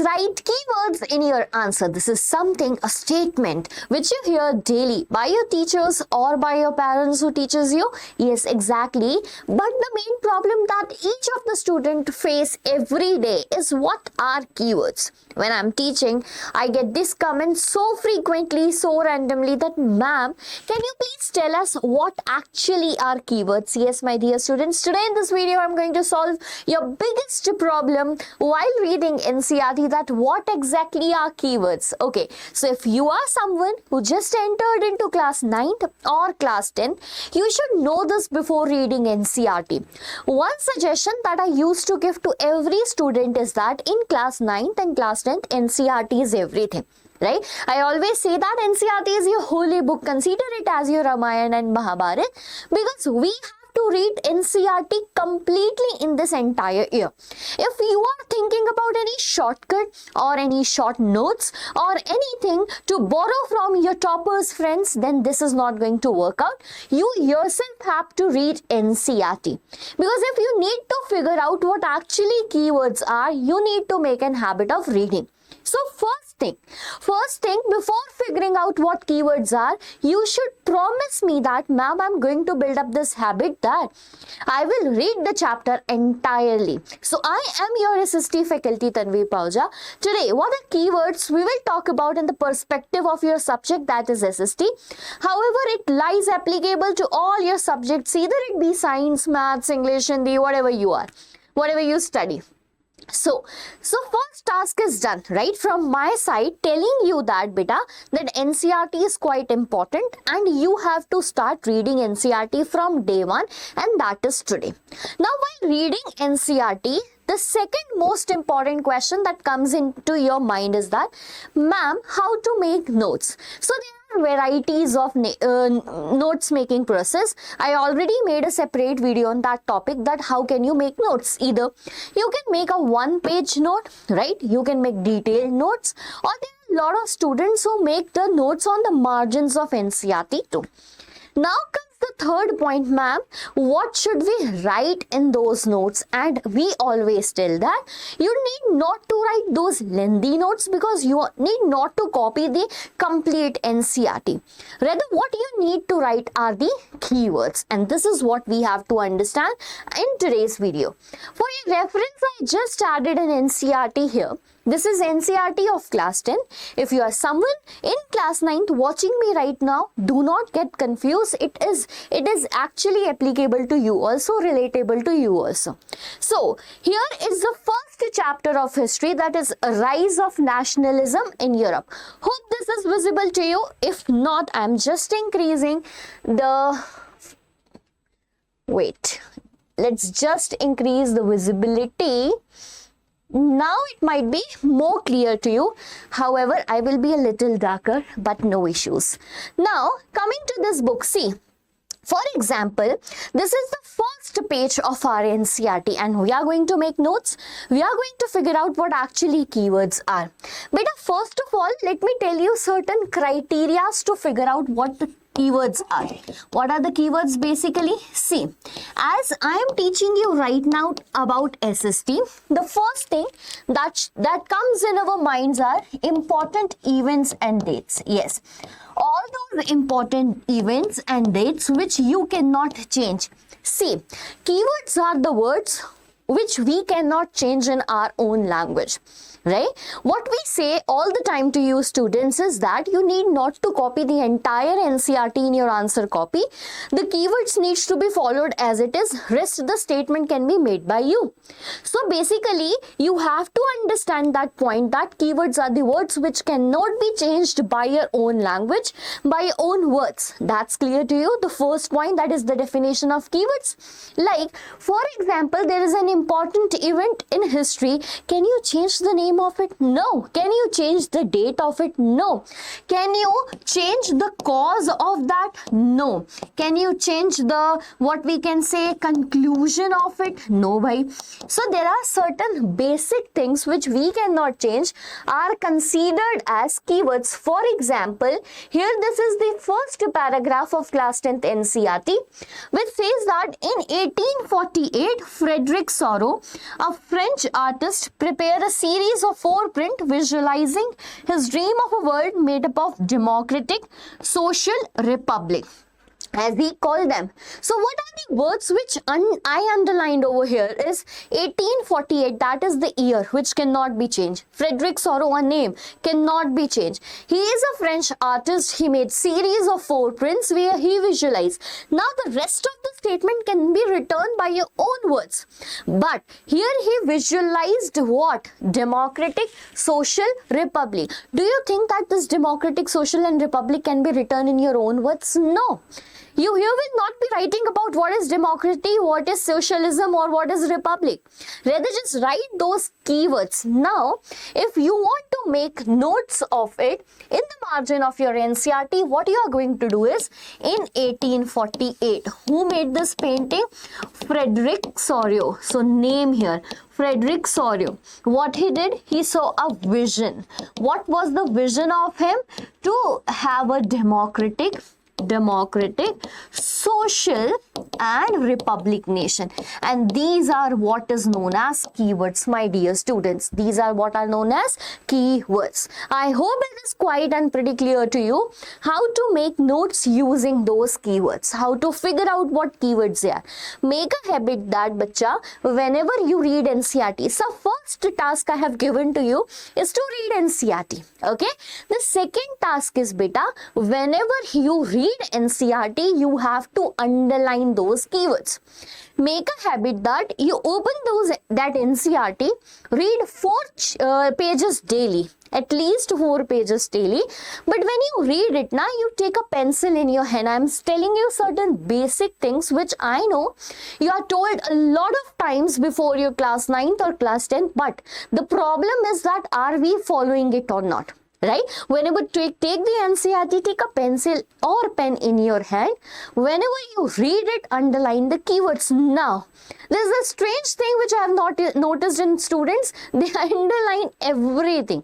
write keywords in your answer. This is something, a statement which you hear daily by your teachers or by your parents who teaches you. Yes, exactly. But the main problem that each of the student face every day is what are keywords. When I'm teaching, I get this comment so frequently, so randomly that, ma'am, can you please tell us what actually are keywords? Yes, my dear students, today in this video, I'm going to solve your biggest problem while reading NCERT, that what exactly are keywords. Okay, so if you are someone who just entered into class 9th or class 10, you should know this before reading NCERT. One suggestion that I used to give to every student is that in class 9th and class 10th, NCERT is everything. Right? I always say that NCERT is your holy book. Consider it as your Ramayana and Mahabharata, because we have to read NCERT completely in this entire year. If you are thinking about any shortcut or any short notes or anything to borrow from your toppers friends, then this is not going to work out. You yourself have to read NCERT, because if you need to figure out what actually keywords are, you need to make an habit of reading. So first thing, before figuring out what keywords are, you should promise me that, ma'am, I'm going to build up this habit that I will read the chapter entirely. So I am your SST faculty, Tanvi Ma'am. Today, what are keywords we will talk about in the perspective of your subject, that is SST. However, it lies applicable to all your subjects, either it be science, maths, English, Hindi, whatever you are, whatever you study. So first task is done, right? From my side, telling you that, beta, that NCERT is quite important and you have to start reading NCERT from day one, and that is today. Now, while reading NCERT, the second most important question that comes into your mind is that, ma'am, how to make notes? So there are varieties of notes making process. I already made a separate video on that topic, that how can you make notes. Either you can make a one-page note, right? You can make detailed notes, or there are a lot of students who make the notes on the margins of NCERT too. Now comes the third point, ma'am, what should we write in those notes? And we always tell that you need not to write those lengthy notes, because you need not to copy the complete NCERT. Rather, what you need to write are the keywords, and this is what we have to understand in today's video. For your reference, I just added an NCERT here. This is NCERT of class 10. If you are someone in class 9th watching me right now, do not get confused. It is actually applicable to you also, relatable to you also. So here is the first chapter of history, that is Rise of Nationalism in Europe. Hope this is visible to you. If not, I am just increasing the... Wait. Let's just increase the visibility. Now it might be more clear to you. However, I will be a little darker, but no issues. Now, coming to this book, see. For example, this is the first page of our NCERT, and we are going to make notes. We are going to figure out what actually keywords are. But first of all, let me tell you certain criteria to figure out what the keywords are. What are the keywords basically? See, as I am teaching you right now about SST, the first thing that comes in our minds are important events and dates. Yes, all those important events and dates which you cannot change. See, keywords are the words which we cannot change in our own language. Right? What we say all the time to you students is that you need not to copy the entire NCERT in your answer copy. The keywords needs to be followed as it is. Rest the statement can be made by you. So basically, you have to understand that point, that keywords are the words which cannot be changed by your own language, by your own words. That's clear to you. The first point, that is the definition of keywords. Like, for example, there is an important event in history. Can you change the name of it? No. Can you change the date of it? No. Can you change the cause of that? No. Can you change the, what we can say, conclusion of it? No, bhai. So there are certain basic things which we cannot change, are considered as keywords. For example, here this is the first paragraph of class 10th NCERT, which says that in 1848, Frederick Sorrow, a French artist, prepared a series series of 4 print visualizing his dream of a world made up of democratic social republic, as he called them. So what are the words which I underlined over here is 1848, that is the year which cannot be changed. Frederick Soro, a name, cannot be changed. He is a French artist. He made series of 4 prints where he visualized. Now the rest of the statement can be written by your own words. But here he visualized what? Democratic social republic. Do you think that this democratic social and republic can be written in your own words? No. You here will not be writing about what is democracy, what is socialism, or what is republic. Rather, just write those keywords. Now, if you want to make notes of it in the margin of your NCERT, what you are going to do is, in 1848, who made this painting? Frederick Soro. So, name here, Frederick Soro. What he did? He saw a vision. What was the vision of him? To have a democratic, social and republic nation. And these are what is known as keywords, my dear students. These are what are known as keywords. I hope it is quite and pretty clear to you how to make notes using those keywords, how to figure out what keywords they are. Make a habit that, bacha, whenever you read NCERT, so first task I have given to you is to read NCERT. Okay, the second task is, beta, whenever you read NCERT, you have to underline those keywords. Make a habit that you open that NCERT, read 4 pages daily, at least 4 pages daily. But when you read it, now you take a pencil in your hand. I am telling you certain basic things which I know you are told a lot of times before your class 9th or class 10th. But the problem is that are we following it or not? Right? Whenever take the NCERT, take a pencil or pen in your hand. Whenever you read it, underline the keywords. Now, this is a strange thing which I have not noticed in students. They underline everything.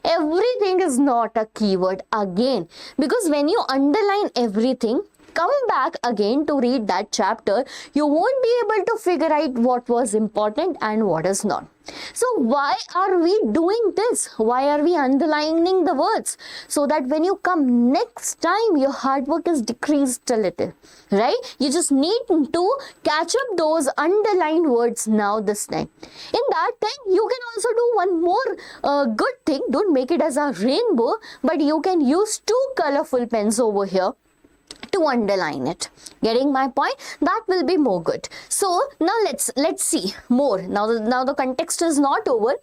Everything is not a keyword again, because when you underline everything, come back again to read that chapter, you won't be able to figure out what was important and what is not. So why are we doing this? Why are we underlining the words? So that when you come next time, your hard work is decreased a little, right? You just need to catch up those underlined words now this time. In that time, you can also do one more good thing. Don't make it as a rainbow, but you can use 2 colorful pens over here to underline it. Getting my point? That will be more good. So now let's see more. Now the context is not over.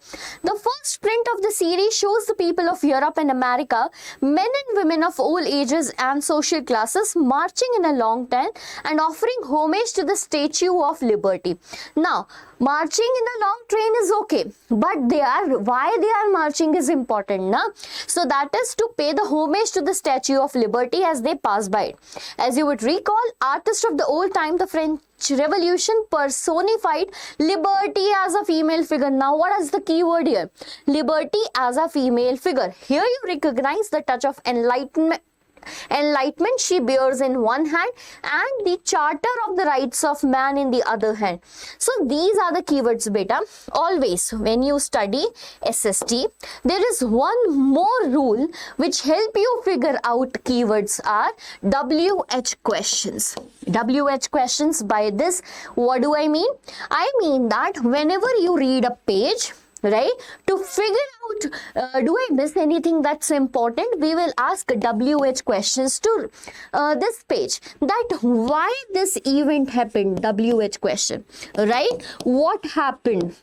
The first print of the series shows the people of Europe and America, men and women of all ages and social classes, marching in a long line and offering homage to the Statue of Liberty. Now, marching in a long train is okay, but why they are marching is important, na? So that is to pay the homage to the Statue of Liberty as they pass by it. As you would recall, artists of the old time, the French Revolution personified liberty as a female figure. Now, what is the key word here? Liberty as a female figure. Here you recognize the touch of enlightenment she bears in one hand and the charter of the rights of man in the other hand. So these are the keywords, beta. Always when you study SST, there is one more rule which help you figure out keywords are WH questions. WH questions, by this what do I mean? I mean that whenever you read a page, right, to figure out do I miss anything that's important, we will ask WH questions to this page, that why this event happened, WH question, right? What happened,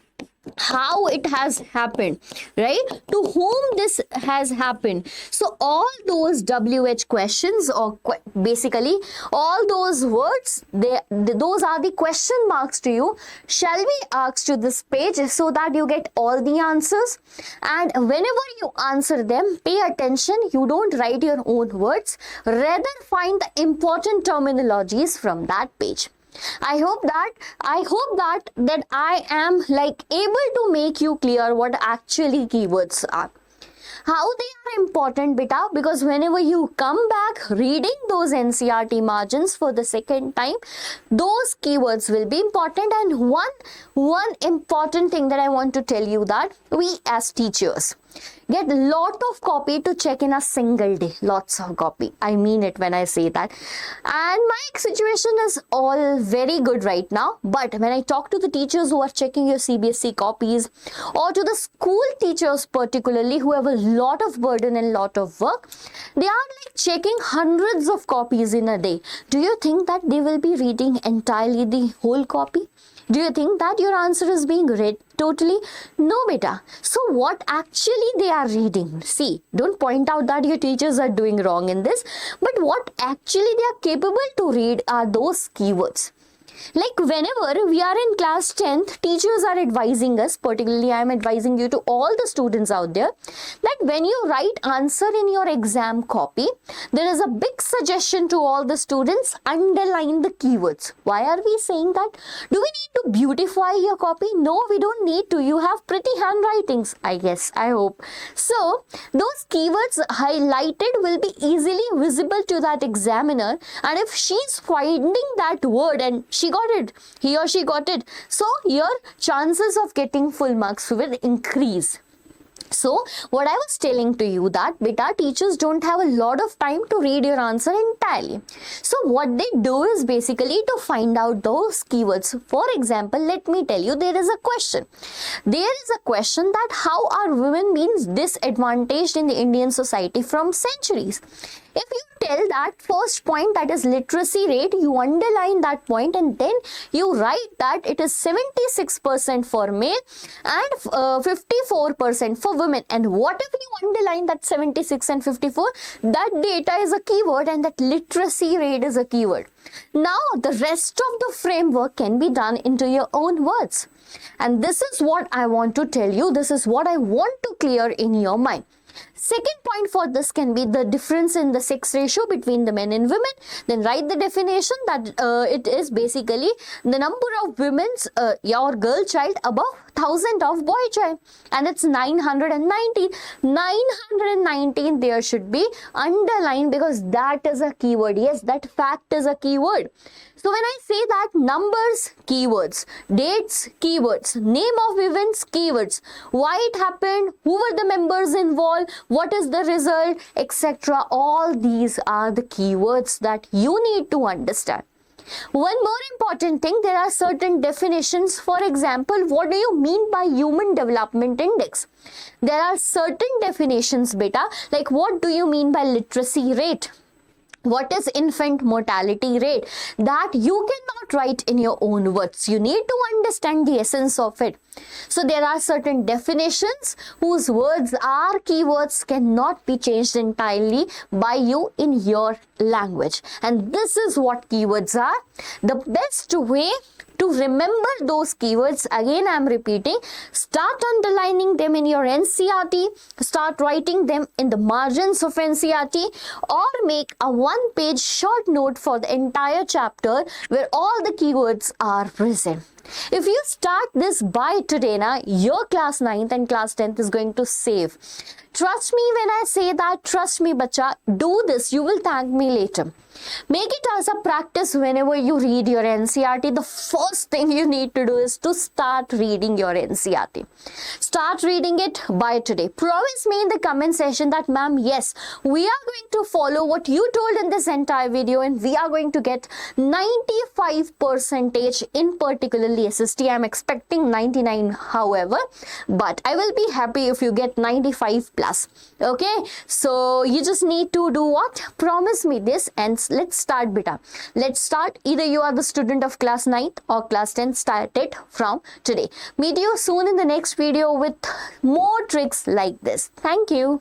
how it has happened, right? To whom this has happened. So all those WH questions, or basically all those words, those are the question marks to you, shall be asked to this page so that you get all the answers. And whenever you answer them, pay attention. You don't write your own words, rather find the important terminologies from that page. I hope that I am like able to make you clear what actually keywords are. How they are important, beta? Because whenever you come back reading those NCERT margins for the second time, those keywords will be important. And one important thing that I want to tell you, that we as teachers get lot of copy to check in a single day. Lots of copy. I mean it when I say that. And my situation is all very good right now. But when I talk to the teachers who are checking your CBSE copies, or to the school teachers particularly who have a lot of burden and lot of work, they are like checking hundreds of copies in a day. Do you think that they will be reading entirely the whole copy? Do you think that your answer is being read totally? No, beta. So what actually they are reading? See, don't point out that your teachers are doing wrong in this, but what actually they are capable to read are those keywords. Like whenever we are in class 10th, teachers are advising us, particularly I am advising you to all the students out there, that when you write answer in your exam copy, there is a big suggestion to all the students, underline the keywords. Why are we saying that? Do we need to beautify your copy? No, we don't need to. You have pretty handwritings, I guess, I hope. So, those keywords highlighted will be easily visible to that examiner, and if she's finding that word and he or she got it, so your chances of getting full marks will increase. So what I was telling to you, that beta, teachers don't have a lot of time to read your answer entirely. So what they do is basically to find out those keywords. For example, let me tell you, there is a question. There is a question that how are women being disadvantaged in the Indian society from centuries? If you tell that first point, that is literacy rate, you underline that point and then you write that it is 76% for male and 54% for women. And what if you underline that 76 and 54? That data is a keyword and that literacy rate is a keyword. Now the rest of the framework can be done into your own words. And this is what I want to tell you. This is what I want to clear in your mind. Second point for this can be the difference in the sex ratio between the men and women. Then write the definition that it is basically the number of women's your girl child above 1000 of boy child, and it's 919. 919 there should be underlined because that is a keyword. Yes, that fact is a keyword. So when I say that numbers, keywords, dates, keywords, name of events, keywords, why it happened, who were the members involved, what is the result, etc. All these are the keywords that you need to understand. One more important thing, there are certain definitions. For example, what do you mean by human development index? There are certain definitions, beta, like what do you mean by literacy rate? What is infant mortality rate? That you cannot write in your own words. You need to understand the essence of it. So there are certain definitions whose words are keywords, cannot be changed entirely by you in your language. And this is what keywords are. The best way to remember those keywords, again I am repeating, start underlining them in your NCERT, start writing them in the margins of NCERT, or make a one-page short note for the entire chapter where all the keywords are present. If you start this by today, your class 9th and class 10th is going to save. Trust me when I say that, trust me bacha, do this, you will thank me later. Make it as a practice whenever you read your NCERT. The first thing you need to do is to start reading your NCERT. Start reading it by today. Promise me in the comment section that, ma'am, yes, we are going to follow what you told in this entire video and we are going to get 95% in particularly SST. I am expecting 99 however, but I will be happy if you get 95 plus. Okay, so you just need to do what? Promise me this and let's start, beta. Let's start. Either you are the student of class 9th or class 10th, start it from today. Meet you soon in the next video with more tricks like this. Thank you.